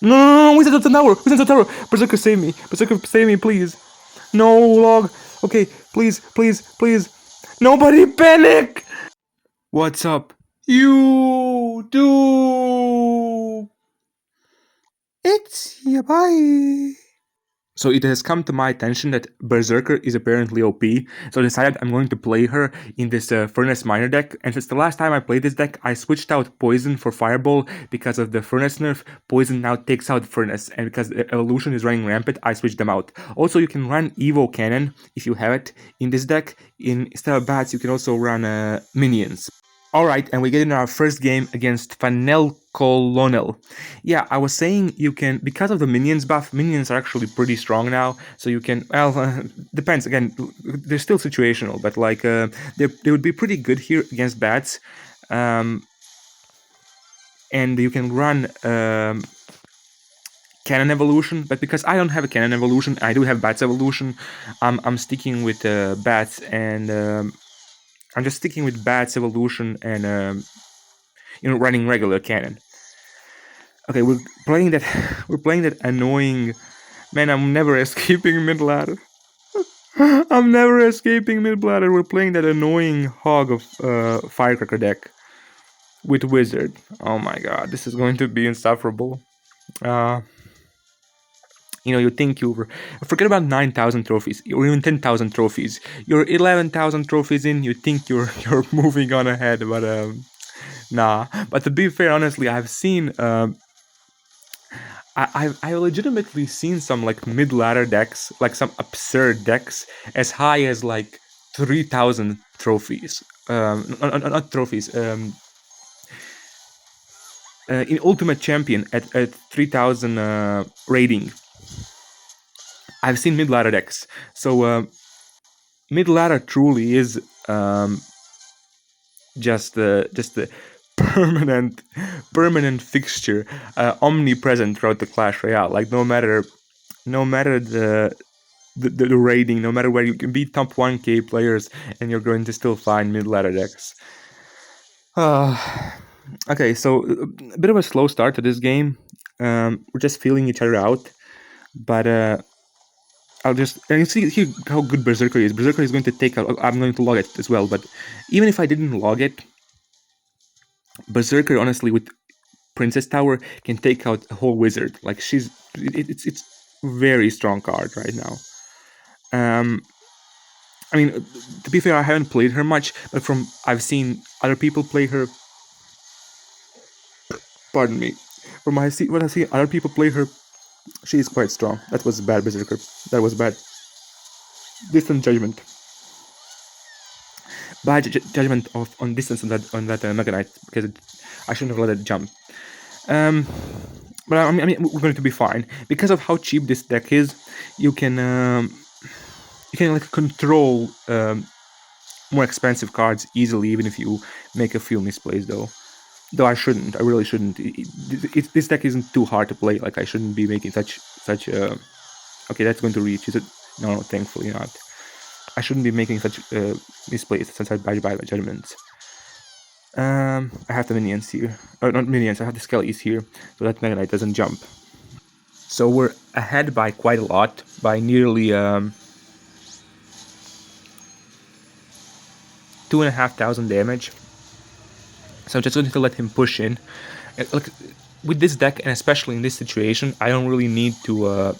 No, who's at the tower? Who's at the tower? Berserker, save me. Berserker, save me, please. No, log. Okay, please, please, please. Nobody panic! What's up? You do. It's your boy. So it has come to my attention that Berserker is apparently OP, so I decided I'm going to play her in this Furnace Miner deck, and since the last time I played this deck, I switched out Poison for Fireball because of the Furnace nerf. Poison now takes out Furnace, and because the Evolution is running rampant, I switched them out. Also, you can run Evo Cannon, if you have it, in this deck. Instead of bats, you can also run Minions. Alright, and we get in our first game against Fanel Colonel. Yeah, I was saying you can, because of the minions buff, minions are actually pretty strong now, so you can, well, depends, again, they're still situational, but like, they would be pretty good here against bats, and you can run Cannon Evolution, but because I don't have a Cannon Evolution, I do have Bats Evolution, I'm sticking with Bats, and I'm just sticking with Bats Evolution and running regular cannon. Okay, we're playing that annoying. Man, I'm never escaping mid ladder. I'm never escaping mid ladder. We're playing that annoying hog of firecracker deck with wizard. Oh my god, this is going to be insufferable. You think you forget about 9,000 trophies or even 10,000 trophies. You're 11,000 trophies in. You think you're moving on ahead, but nah. But to be fair, honestly, I've seen I've legitimately seen some like mid ladder decks, like some absurd decks as high as like 3,000 trophies. Not trophies. In Ultimate Champion at 3,000 rating. I've seen mid ladder decks, so mid ladder truly is just the permanent fixture, omnipresent throughout the Clash Royale. Like no matter the rating, no matter where you can be top 1k players, and you're going to still find mid ladder decks. Okay, so a bit of a slow start to this game. We're just feeling each other out, but and you see here how good Berserker is. Berserker is going to take out. I'm going to log it as well, but even if I didn't log it, Berserker honestly with Princess Tower can take out a whole wizard. Like it's very strong card right now. I mean, to be fair, I haven't played her much, but I've seen other people play her. Pardon me. When I see other people play her, she is quite strong. That was bad, Berserker. That was bad. Distant judgment. Bad judgment on distance on that Mega Knight, because I shouldn't have let it jump. But I mean, we're going to be fine because of how cheap this deck is. You can like control more expensive cards easily, even if you make a few misplays. Though I shouldn't. I really shouldn't. This deck isn't too hard to play. Like I shouldn't be making such. Okay, that's going to reach. Is it? No, thankfully not. I shouldn't be making such misplays since I buy judgments. I have the minions here. Or not minions, I have the skellies here, so that Mega Knight doesn't jump. So we're ahead by quite a lot, by nearly 2,500 damage. So I'm just going to let him push in. Like, with this deck, and especially in this situation, I don't really need to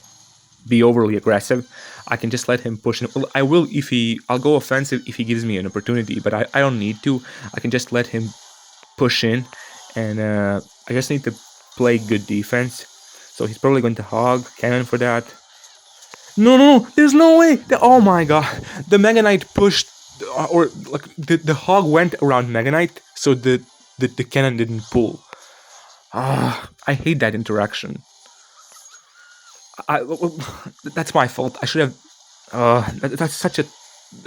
be overly aggressive. I can just let him push in. Well, I will I'll go offensive if he gives me an opportunity, but I don't need to. I can just let him push in, and I just need to play good defense. So he's probably going to hog cannon for that. No, there's no way. Oh my god, the Mega Knight pushed, or like the hog went around Mega Knight, so the cannon didn't pull. I hate that interaction. That's my fault. I should have. That's such a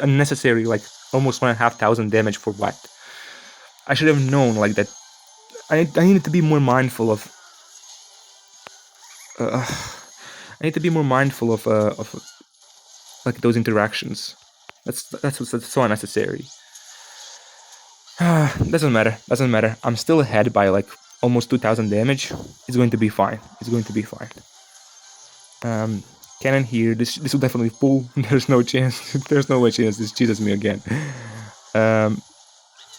unnecessary, like almost 1,500 damage for what? I should have known like that. I needed to be more mindful of. I need to be more mindful of like those interactions. That's so unnecessary. Doesn't matter. I'm still ahead by like almost 2000 damage. It's going to be fine. It's going to be fine. Cannon here. This will definitely pull. There's no chance. There's no way chance this cheats me again.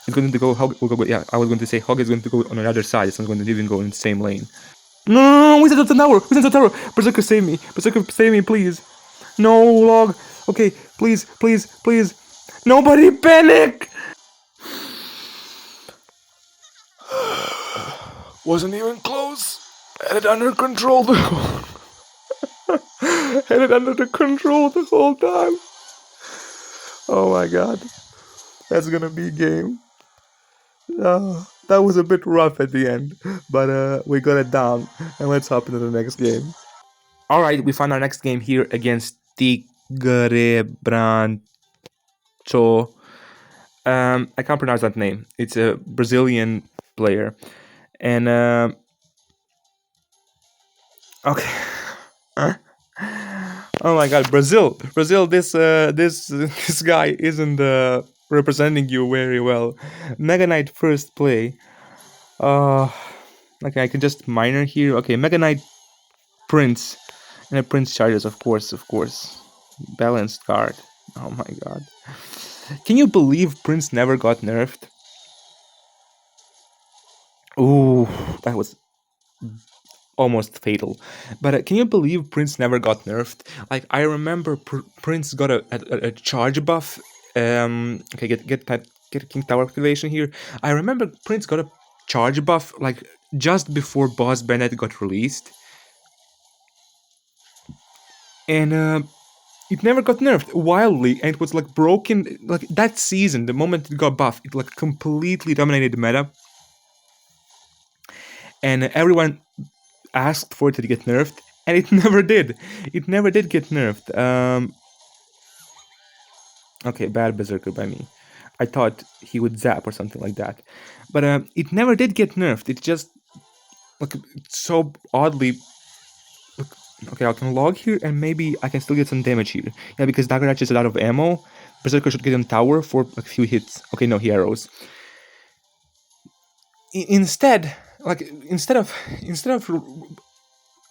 It's going to go. Hog will go. Yeah, I was going to say Hog is going to go on another side. It's not going to even go in the same lane. No, Wizard of the Tower. Wizard of the Tower. Berserker, save me. Berserker, save me, please. No, Log. Okay, please, please, please. Nobody panic. Wasn't even close. Had it under control the whole had it under the control the whole time. Oh my god. That's gonna be a game. That was a bit rough at the end, but we got it down, and let's hop into the next game. Alright, we found our next game here against Tigre Branco. I can't pronounce that name. It's a Brazilian player. And okay. Oh my god, Brazil, this guy isn't representing you very well. Mega Knight first play. Okay, I can just minor here. Okay, Mega Knight Prince, and a Prince charges, of course. Balanced card. Oh my god. Can you believe Prince never got nerfed? Ooh, that was almost fatal. But can you believe Prince never got nerfed? Like, I remember Prince got a charge buff. Okay, get King Tower activation here. I remember Prince got a charge buff like just before Boss Bennett got released, and it never got nerfed wildly, and it was like broken. Like that season, the moment it got buffed, it like completely dominated the meta, and everyone asked for it to get nerfed, and it never did. It never did get nerfed. Okay, bad Berserker by me. I thought he would zap or something like that, but it never did get nerfed. It just like so oddly. Okay, I can log here, and maybe I can still get some damage here. Yeah, because Dagger Hatch is a lot of ammo. Berserker should get on tower for a few hits. Okay, no, he arrows. Instead of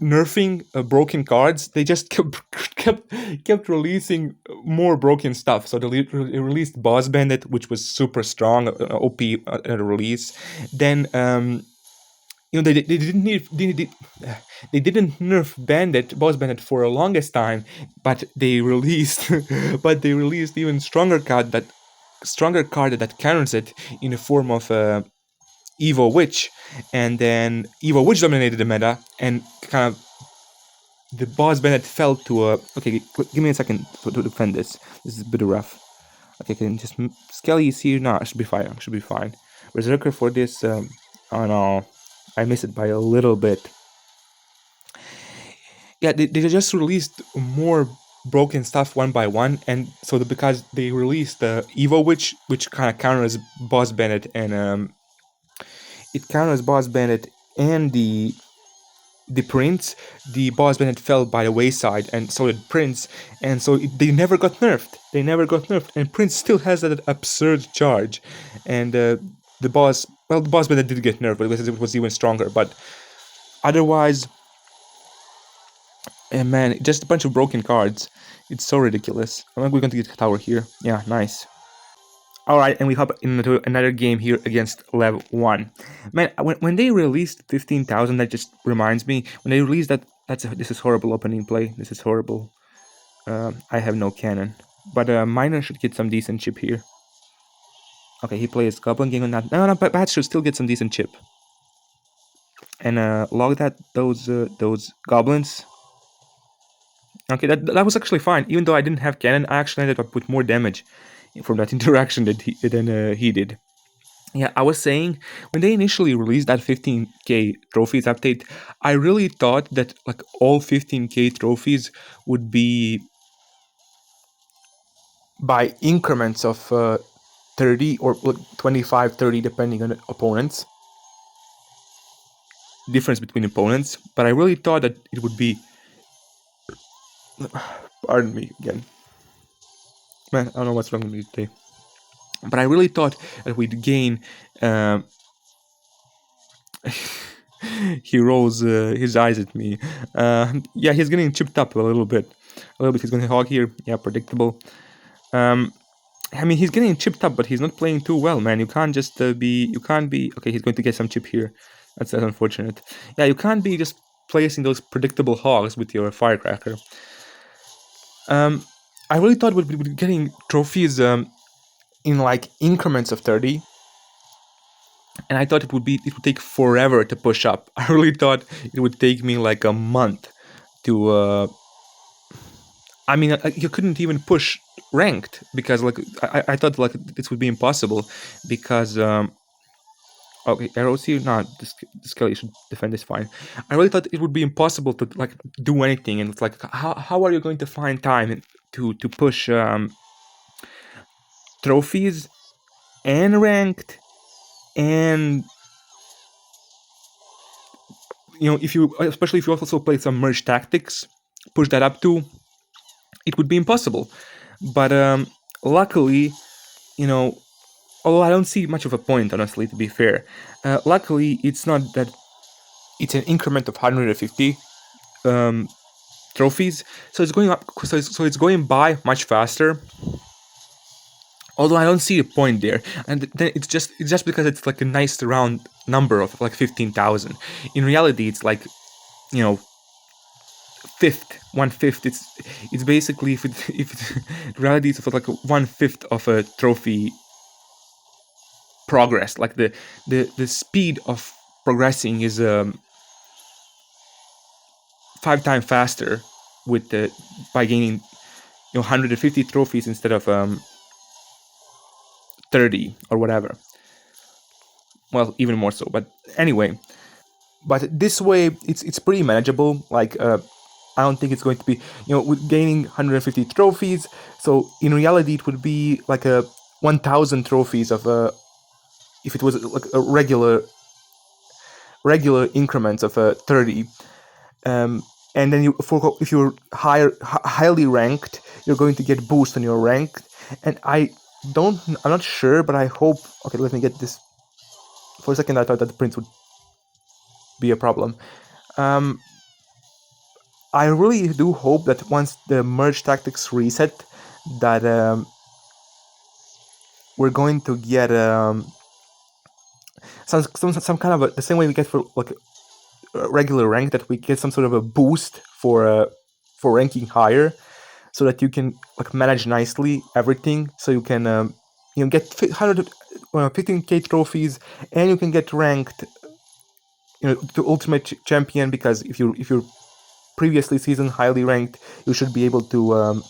nerfing broken cards, they just kept releasing more broken stuff. So they released Boss Bandit, which was super strong, OP at a release. Then they didn't nerf Boss Bandit for the longest time, but they released even stronger card that counters it in the form of Evo Witch, and then Evo Witch dominated the meta, and kind of the Boss Bandit fell to a. Okay, give me a second to defend this. This is a bit rough. Okay, can just Skelly is here. No, I should be fine. Berserker for this. Oh no, I missed it by a little bit. Yeah, they just released more broken stuff one by one, and so because they released the Evo Witch, which kind of counters Boss Bandit, and it counters Boss Bandit and the Prince. The Boss Bandit fell by the wayside, and so did Prince, and so they never got nerfed. And Prince still has that absurd charge, and the Boss Bandit did get nerfed, but it was even stronger. But otherwise, man, just a bunch of broken cards. It's so ridiculous. I think we're going to get a tower here. Yeah, nice. Alright, and we hop into another game here against Lev 1. Man, when they released 15,000, that just reminds me, when they released that, this is horrible opening play. This is horrible. I have no cannon. But Miner should get some decent chip here. Okay, he plays Goblin Gang on that. No, but Bat should still get some decent chip. And log those goblins. Okay, that was actually fine. Even though I didn't have cannon, I actually ended up with more damage from that interaction than he did. Yeah, I was saying, when they initially released that 15k trophies update, I really thought that like all 15k trophies would be by increments of 30 or 25, 30, depending on the opponents. Difference between opponents, but I really thought that it would be. Pardon me again. Man, I don't know what's wrong with me today. But I really thought that we'd gain He rolls his eyes at me. Yeah, he's getting chipped up a little bit. He's going to hog here. Yeah, predictable. I mean, he's getting chipped up, but he's not playing too well, man. You can't just be. You can't be. Okay, he's going to get some chip here. That's unfortunate. Yeah, you can't be just placing those predictable hogs with your firecracker. I really thought we'd be getting trophies in like increments of 30. And I thought it would take forever to push up. I really thought it would take me like a month to I mean, you couldn't even push ranked because like I thought like this would be impossible because okay, arrows here. No, this Kelly should defend this fine. I really thought it would be impossible to like do anything, and it's like how are you going to find time to push trophies and ranked and if you especially if you also play some merge tactics, push that up too. It would be impossible, but luckily, although I don't see much of a point, honestly, to be fair. Luckily, it's not that it's an increment of 150 trophies, so it's going up. So it's going by much faster. Although I don't see a point there, and then it's just because it's like a nice round number of like 15,000. In reality, it's like one-fifth. It's basically if reality it's like 1/5 of a trophy progress. Like the speed of progressing is 5 times faster with by gaining 150 trophies instead of 30 or whatever. Well, even more so. But anyway, this way it's pretty manageable. Like I don't think it's going to be with gaining 150 trophies. So in reality, it would be like a 1,000 trophies of if it was like a regular increments of 30. And then if you're highly ranked, you're going to get boost on your rank. And I'm not sure, but I hope. Okay, let me get this. For a second, I thought that the prints would be a problem. I really do hope that once the merge tactics reset, that we're going to get some kind of the same way we get for like a regular rank, that we get some sort of a boost for ranking higher, so that you can like manage nicely everything. So you can get 15k trophies, and you can get ranked to ultimate champion, because if you're previously season highly ranked, you should be able to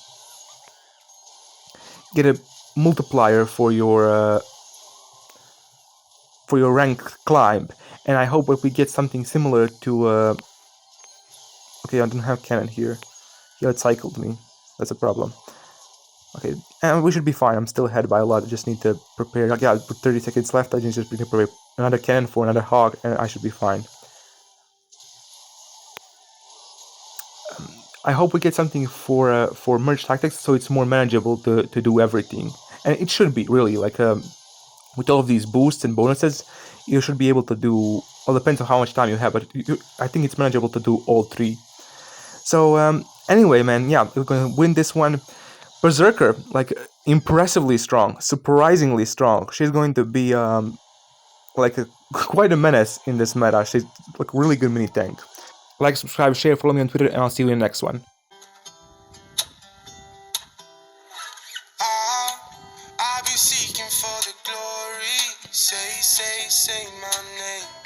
get a multiplier for your rank climb. And I hope that we get something similar to okay, I don't have cannon here. He outcycled me. That's a problem. Okay, and we should be fine. I'm still ahead by a lot. I just need to prepare. Like, yeah, with 30 seconds left, I just need to prepare another cannon for another hog, and I should be fine. I hope we get something for merge tactics, so it's more manageable to do everything. And it should be, really, like with all of these boosts and bonuses, you should be able to do. Well, depends on how much time you have, but I think it's manageable to do all three. So anyway, man, yeah, we're gonna win this one. Berserker, like impressively strong, surprisingly strong. She's going to be like quite a menace in this meta. She's like really good mini tank. Like, subscribe, share, follow me on Twitter, and I'll see you in the next one. I've been seeking for the glory. Say my name.